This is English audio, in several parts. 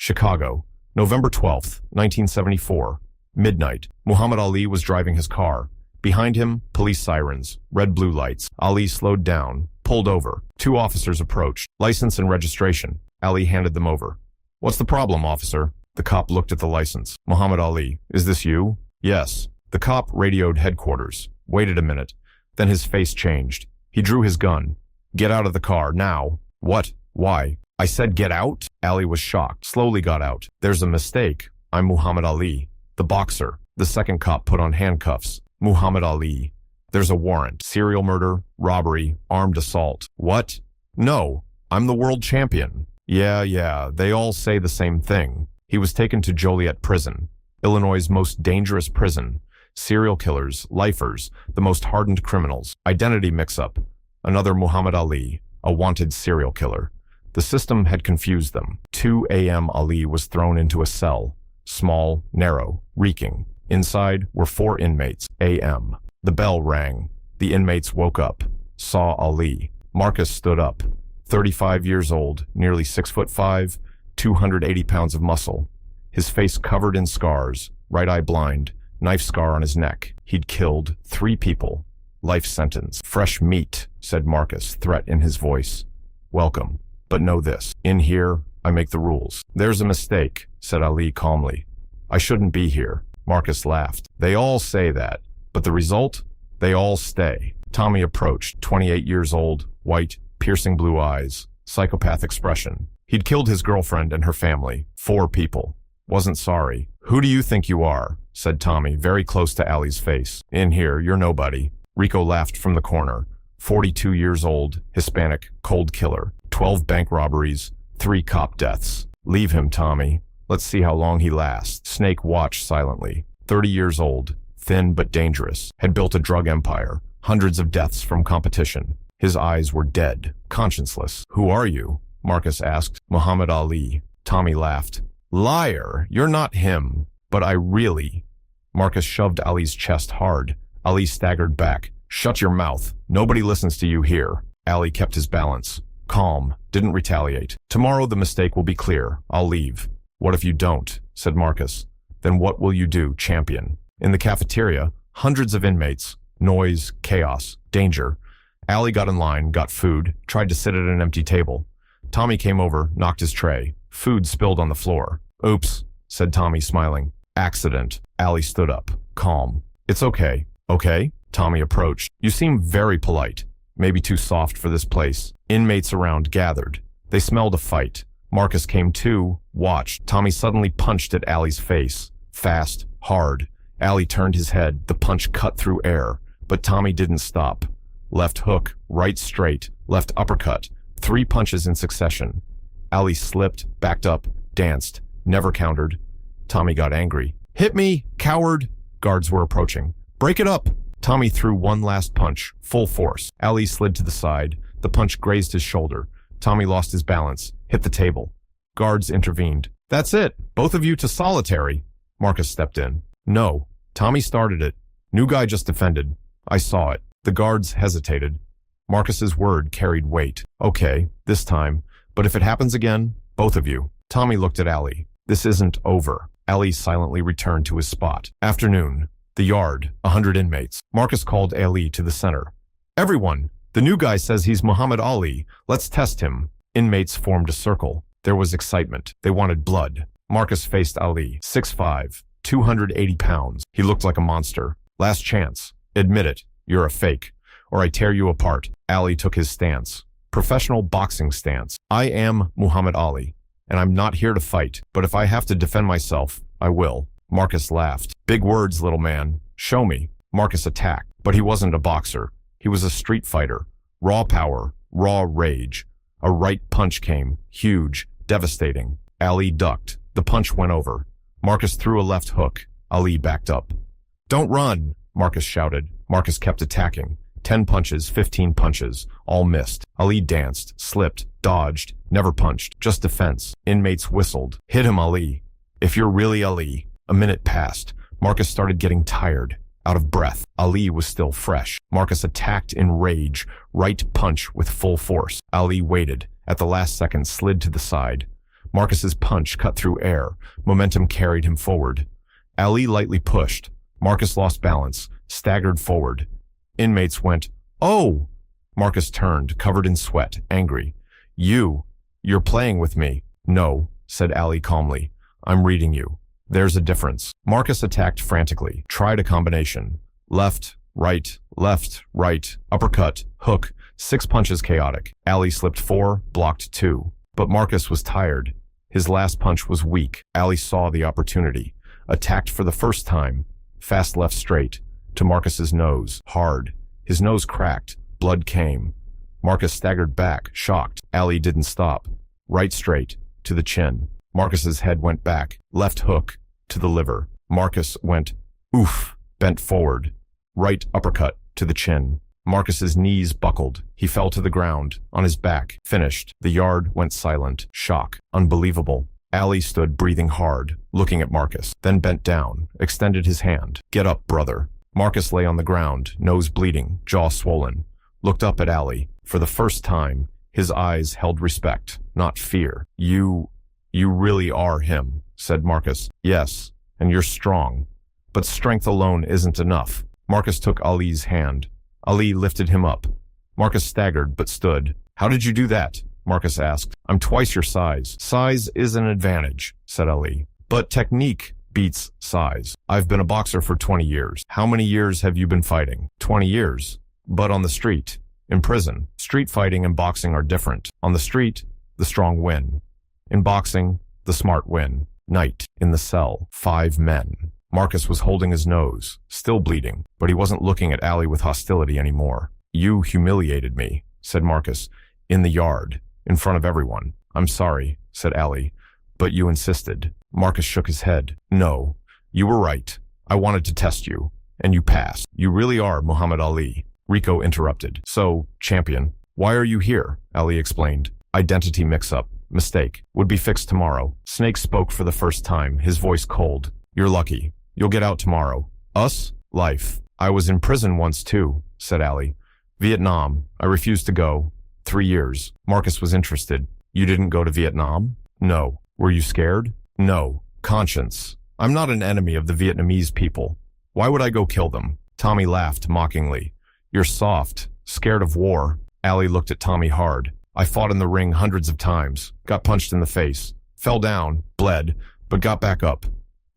Chicago, November 12th, 1974. Midnight. Muhammad Ali was driving his car. Behind him, police sirens, red blue lights. Ali slowed down, pulled over. Two officers approached. License and registration. Ali handed them over. What's the problem, officer? The cop looked at the license. Muhammad Ali, is this you? Yes. The cop radioed headquarters. Waited a minute. Then his face changed. He drew his gun. Get out of the car, now. What? Why? I said get out? Ali was shocked. Slowly got out. There's a mistake. I'm Muhammad Ali, the boxer. The second cop put on handcuffs. Muhammad Ali. There's a warrant. Serial murder, robbery, armed assault. What? No. I'm the world champion. Yeah, they all say the same thing. He was taken to Joliet Prison, Illinois' most dangerous prison. Serial killers, lifers, the most hardened criminals. Identity mix-up. Another Muhammad Ali, a wanted serial killer. The system had confused them. 2 a.m. Ali was thrown into a cell. Small, narrow, reeking. Inside were 4 inmates. A.m. The bell rang. The inmates woke up. Saw Ali. Marcus stood up. 35 years old, nearly 6'5", 280 pounds of muscle. His face covered in scars, right eye blind, knife scar on his neck. He'd killed 3 people. Life sentence. Fresh meat, said Marcus, threat in his voice. Welcome. But know this. In here, I make the rules. There's a mistake, said Ali calmly. I shouldn't be here. Marcus laughed. They all say that. But the result? They all stay. Tommy approached, 28 years old, white, piercing blue eyes, psychopath expression. He'd killed his girlfriend and her family. 4 people. Wasn't sorry. Who do you think you are? Said Tommy, very close to Ali's face. In here, you're nobody. Rico laughed from the corner. 42 years old, Hispanic, cold killer. 12 bank robberies, 3 cop deaths. Leave him, Tommy. Let's see how long he lasts. Snake watched silently. 30 years old, thin but dangerous. Had built a drug empire. Hundreds of deaths from competition. His eyes were dead, conscienceless. Who are you? Marcus asked. Muhammad Ali. Tommy laughed. Liar, you're not him. But I really... Marcus shoved Ali's chest hard. Ali staggered back. Shut your mouth. Nobody listens to you here. Ali kept his balance. Calm. Didn't retaliate. Tomorrow the mistake will be clear. I'll leave. What if you don't? Said Marcus. Then what will you do, champion? In the cafeteria, hundreds of inmates. Noise, chaos, danger. Ali got in line, got food, tried to sit at an empty table. Tommy came over, knocked his tray. Food spilled on the floor. Oops, said Tommy, smiling. Accident. Ali stood up, calm. It's okay. Okay? Tommy approached. You seem very polite. Maybe too soft for this place. Inmates around gathered. They smelled a fight. Marcus came too, watched. Tommy suddenly punched at Ali's face. Fast, hard. Ali turned his head. The punch cut through air. But Tommy didn't stop. Left hook, right straight, left uppercut. 3 punches in succession. Ali slipped, backed up, danced, never countered. Tommy got angry. Hit me, coward! Guards were approaching. Break it up! Tommy threw one last punch, full force. Ali slid to the side. The punch grazed his shoulder. Tommy lost his balance, hit the table. Guards intervened. That's it! Both of you to solitary! Marcus stepped in. No. Tommy started it. New guy just defended. I saw it. The guards hesitated. Marcus's word carried weight. Okay, this time. But if it happens again, both of you. Tommy looked at Ali. This isn't over. Ali silently returned to his spot. Afternoon. The yard. 100 inmates. Marcus called Ali to the center. Everyone! The new guy says he's Muhammad Ali. Let's test him. Inmates formed a circle. There was excitement. They wanted blood. Marcus faced Ali. 6'5", 280 pounds. He looked like a monster. Last chance. Admit it. You're a fake. Or I tear you apart. Ali took his stance. Professional boxing stance. I am Muhammad Ali. And I'm not here to fight. But if I have to defend myself, I will. Marcus laughed. Big words, little man. Show me. Marcus attacked. But he wasn't a boxer. He was a street fighter. Raw power. Raw rage. A right punch came. Huge. Devastating. Ali ducked. The punch went over. Marcus threw a left hook. Ali backed up. Don't run, Marcus shouted. Marcus kept attacking. 10 punches, 15 punches. All missed. Ali danced, slipped, dodged, never punched. Just defense. Inmates whistled. Hit him, Ali. If you're really Ali. A minute passed. Marcus started getting tired, out of breath. Ali was still fresh. Marcus attacked in rage. Right punch with full force. Ali waited. At the last second, slid to the side. Marcus's punch cut through air. Momentum carried him forward. Ali lightly pushed. Marcus lost balance, staggered forward. Inmates went, "Oh!" Marcus turned, covered in sweat, angry. You're playing with me." "No," said Ali calmly. "I'm reading you. There's a difference." Marcus attacked frantically, tried a combination. Left, right, uppercut, hook, 6 punches chaotic. Ali slipped 4, blocked 2. But Marcus was tired. His last punch was weak. Ali saw the opportunity. Attacked for the first time. Fast left straight. To Marcus's nose. Hard. His nose cracked. Blood came. Marcus staggered back, shocked. Ali didn't stop. Right straight. To the chin. Marcus's head went back. Left hook. To the liver. Marcus went, oof. Bent forward. Right uppercut. To the chin. Marcus's knees buckled. He fell to the ground, on his back, finished. The yard went silent. Shock. Unbelievable. Ali stood breathing hard, looking at Marcus, then bent down, extended his hand. "Get up, brother." Marcus lay on the ground, nose bleeding, jaw swollen. Looked up at Ali. For the first time, his eyes held respect, not fear. You really are him," said Marcus. "Yes, and you're strong. But strength alone isn't enough." Marcus took Ali's hand. Ali lifted him up. Marcus staggered, but stood. "How did you do that?" Marcus asked. "I'm twice your size." "Size is an advantage," said Ali. "But technique beats size. I've been a boxer for 20 years. How many years have you been fighting?" 20 years. But on the street. In prison. Street fighting and boxing are different. On the street, the strong win. In boxing, the smart win. Night. In the cell. 5 men. Marcus was holding his nose, still bleeding, but he wasn't looking at Ali with hostility anymore. "You humiliated me," said Marcus. "In the yard. In front of everyone." "I'm sorry," said Ali, "but you insisted." Marcus shook his head. "No, you were right. I wanted to test you, and you passed. You really are Muhammad Ali." Rico interrupted. "So, champion, why are you here?" Ali explained. "Identity mix-up. Mistake. Would be fixed tomorrow." Snake spoke for the first time, his voice cold. "You're lucky. You'll get out tomorrow." "Us? Life. I was in prison once too," said Ali. "Vietnam. I refused to go. 3 years. Marcus was interested. "You didn't go to Vietnam?" "No." "Were you scared?" "No. Conscience. I'm not an enemy of the Vietnamese people. Why would I go kill them?" Tommy laughed mockingly. "You're soft. Scared of war." Ali looked at Tommy hard. "I fought in the ring hundreds of times. Got punched in the face. Fell down. Bled. But got back up.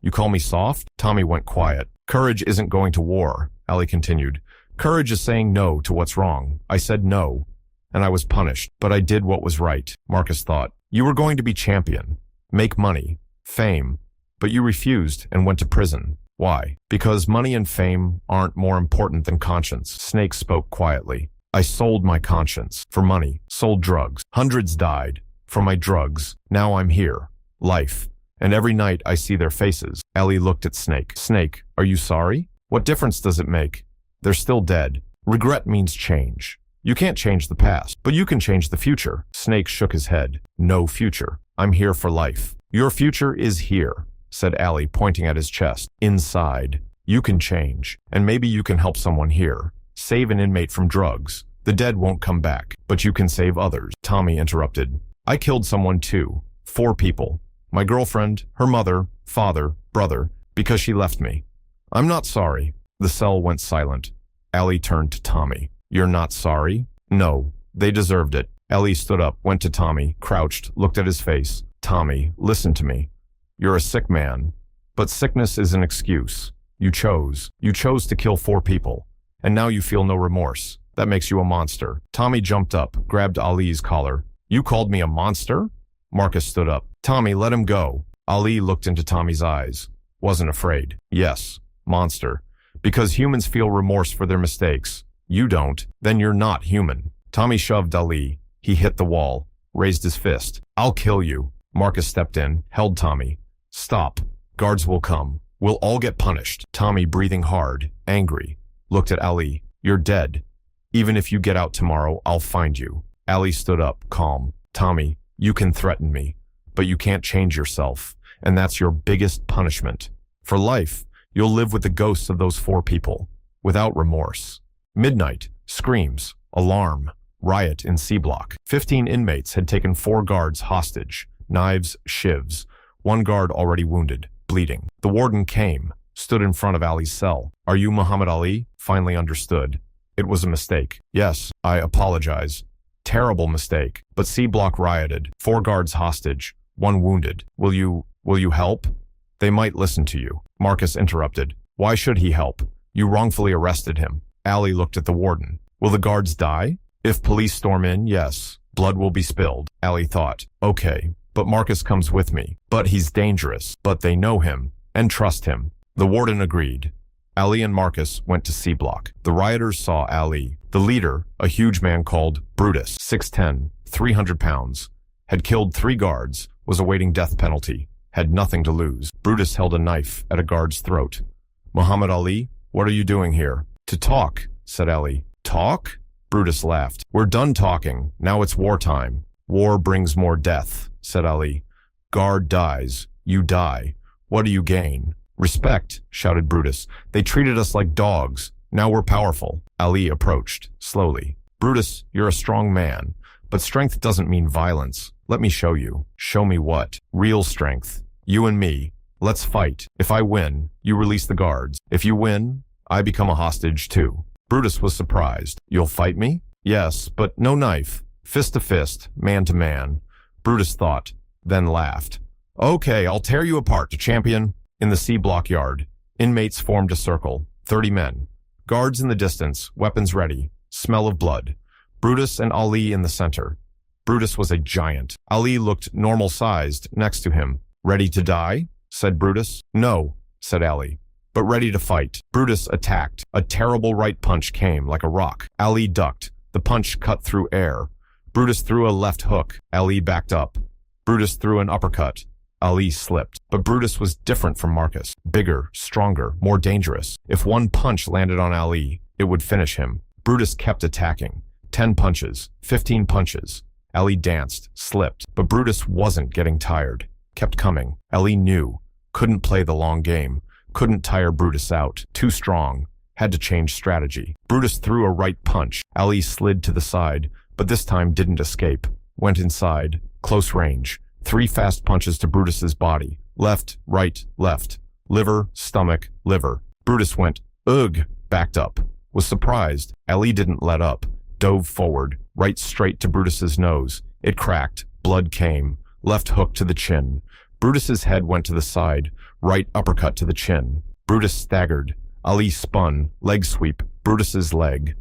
You call me soft?" Tommy went quiet. "Courage isn't going to war," Ali continued. "Courage is saying no to what's wrong. I said no, and I was punished, but I did what was right." Marcus thought. "You were going to be champion, make money, fame, but you refused and went to prison. Why?" "Because money and fame aren't more important than conscience." Snake spoke quietly. "I sold my conscience for money, sold drugs. Hundreds died for my drugs. Now I'm here. Life. And every night I see their faces." Ali looked at Snake. "Snake, are you sorry? What difference does it make? They're still dead. Regret means change. You can't change the past, but you can change the future." Snake shook his head. "No future. I'm here for life." "Your future is here," said Ali, pointing at his chest. "Inside. You can change, and maybe you can help someone here. Save an inmate from drugs. The dead won't come back, but you can save others." Tommy interrupted. "I killed someone too. 4 people. My girlfriend, her mother, father, brother, because she left me. I'm not sorry." The cell went silent. Ali turned to Tommy. "You're not sorry?" "No. They deserved it." Ali stood up, went to Tommy, crouched, looked at his face. "Tommy, listen to me. You're a sick man. But sickness is an excuse. You chose. You chose to kill 4 people. And now you feel no remorse. That makes you a monster." Tommy jumped up, grabbed Ali's collar. "You called me a monster?" Marcus stood up. "Tommy, let him go." Ali looked into Tommy's eyes. "Wasn't afraid." "Yes, monster. Because humans feel remorse for their mistakes. You don't. Then you're not human." Tommy shoved Ali. He hit the wall, raised his fist. "I'll kill you." Marcus stepped in, held Tommy. "Stop. Guards will come. We'll all get punished." Tommy, breathing hard, angry, looked at Ali. "You're dead. Even if you get out tomorrow, I'll find you." Ali stood up, calm. "Tommy, you can threaten me, but you can't change yourself, and that's your biggest punishment. For life, you'll live with the ghosts of those 4 people, without remorse." Midnight. Screams. Alarm. Riot in C block. 15 inmates had taken 4 guards hostage. knives, shivs. One guard already wounded, bleeding. The warden came, stood in front of Ali's cell. "Are you Muhammad Ali?" Finally understood. It was a mistake. "Yes, I apologize. Terrible mistake. But C block rioted. 4 guards hostage. 1 wounded. Will you help?" "They might listen to you." Marcus interrupted. "Why should he help? You wrongfully arrested him." Ali looked at the warden. "Will the guards die?" "If police storm in, yes. Blood will be spilled." Ali thought. "Okay, but Marcus comes with me. But he's dangerous. But they know him and trust him." The warden agreed. Ali and Marcus went to C block. The rioters saw Ali. The leader, a huge man called Brutus, 6'10", 300 pounds, had killed 3 guards, was awaiting death penalty, had nothing to lose. Brutus held a knife at a guard's throat. "Muhammad Ali, what are you doing here?" "To talk," said Ali. "Talk?" Brutus laughed. "We're done talking. Now it's wartime." "War brings more death," said Ali. "Guard dies. You die. What do you gain?" "Respect," shouted Brutus. "They treated us like dogs. Now we're powerful." Ali approached, slowly. "Brutus, you're a strong man, but strength doesn't mean violence. Let me show you." "Show me what?" "Real strength. You and me. Let's fight. If I win, you release the guards. If you win, I become a hostage too." Brutus was surprised. "You'll fight me?" "Yes, but no knife. Fist to fist, man to man." Brutus thought, then laughed. "Okay, I'll tear you apart, champion." In the C block yard, inmates formed a circle, 30 men. Guards in the distance, weapons ready, smell of blood. Brutus and Ali in the center. Brutus was a giant. Ali looked normal-sized next to him. "Ready to die?" said Brutus. "No," said Ali, "but ready to fight." Brutus attacked. A terrible right punch came like a rock. Ali ducked. The punch cut through air. Brutus threw a left hook. Ali backed up. Brutus threw an uppercut. Ali slipped. But Brutus was different from Marcus. Bigger, stronger, more dangerous. If one punch landed on Ali, it would finish him. Brutus kept attacking. 10 punches, 15 punches. Ali danced, slipped. But Brutus wasn't getting tired. Kept coming. Ali knew. Couldn't play the long game. Couldn't tire Brutus out. Too strong. Had to change strategy. Brutus threw a right punch. Ali slid to the side, but this time didn't escape. Went inside. Close range. 3 fast punches to Brutus's body. Left, right, left. Liver, stomach, liver. Brutus went, "Ugh," backed up. Was surprised. Ali didn't let up. Dove forward, right straight to Brutus's nose. It cracked. Blood came. Left hook to the chin. Brutus's head went to the side. Right uppercut to the chin. Brutus staggered. Ali spun. Leg sweep. Brutus's leg.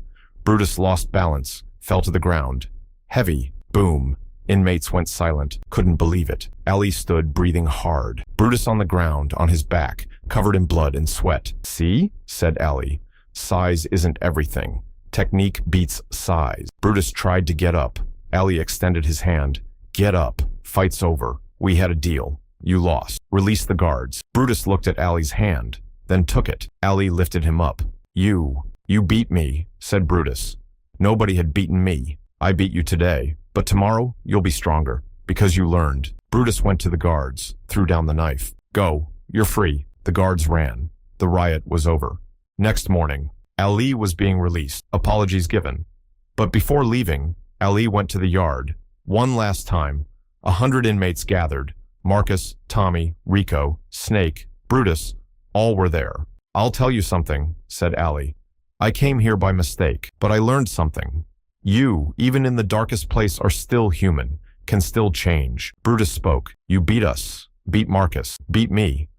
Brutus lost balance. Fell to the ground. Heavy. Boom. Inmates went silent. Couldn't believe it. Ali stood, breathing hard. Brutus on the ground, on his back, covered in blood and sweat. "See?" said Ali. "Size isn't everything. Technique beats size." Brutus tried to get up. Ali extended his hand. "Get up. Fight's over. We had a deal. You lost. Release the guards." Brutus looked at Ali's hand, then took it. Ali lifted him up. You beat me," said Brutus. "Nobody had beaten me. I beat you today. But tomorrow, you'll be stronger, because you learned." Brutus went to the guards, threw down the knife. "Go. You're free." The guards ran. The riot was over. Next morning, Ali was being released, apologies given. But before leaving, Ali went to the yard. One last time, 100 inmates gathered. Marcus, Tommy, Rico, Snake, Brutus, all were there. "I'll tell you something," said Ali. "I came here by mistake, but I learned something. You, even in the darkest place, are still human, can still change." Brutus spoke. "You beat us, beat Marcus, beat me,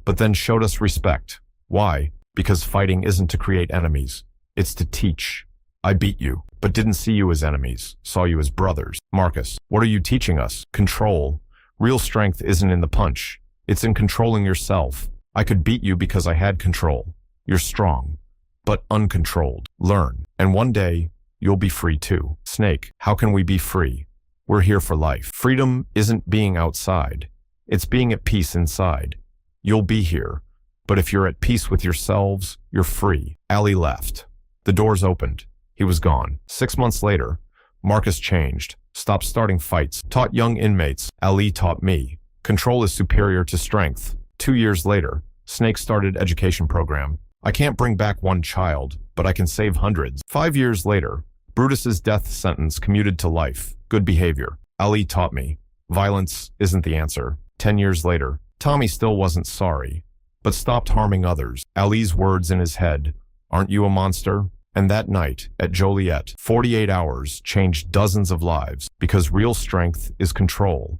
but then showed us respect. Why? Because fighting isn't to create enemies. It's to teach. I beat you, but didn't see you as enemies, saw you as brothers." "Marcus, what are you teaching us?" "Control. Real strength isn't in the punch. It's in controlling yourself. I could beat you because I had control. You're strong, but uncontrolled. Learn, and one day, you'll be free too." "Snake, how can we be free? We're here for life." "Freedom isn't being outside. It's being at peace inside. You'll be here, but if you're at peace with yourselves, you're free." Ali left. The doors opened. He was gone. 6 months later, Marcus changed, stopped starting fights, taught young inmates. Ali taught me. Control is superior to strength. 2 years later, Snake started education program. I can't bring back one child, but I can save hundreds. 5 years later, Brutus's death sentence commuted to life. Good behavior. Ali taught me. Violence isn't the answer. 10 years later, Tommy still wasn't sorry, but stopped harming others. Ali's words in his head, "Aren't you a monster?" And that night, at Joliet, 48 hours changed dozens of lives, because real strength is control,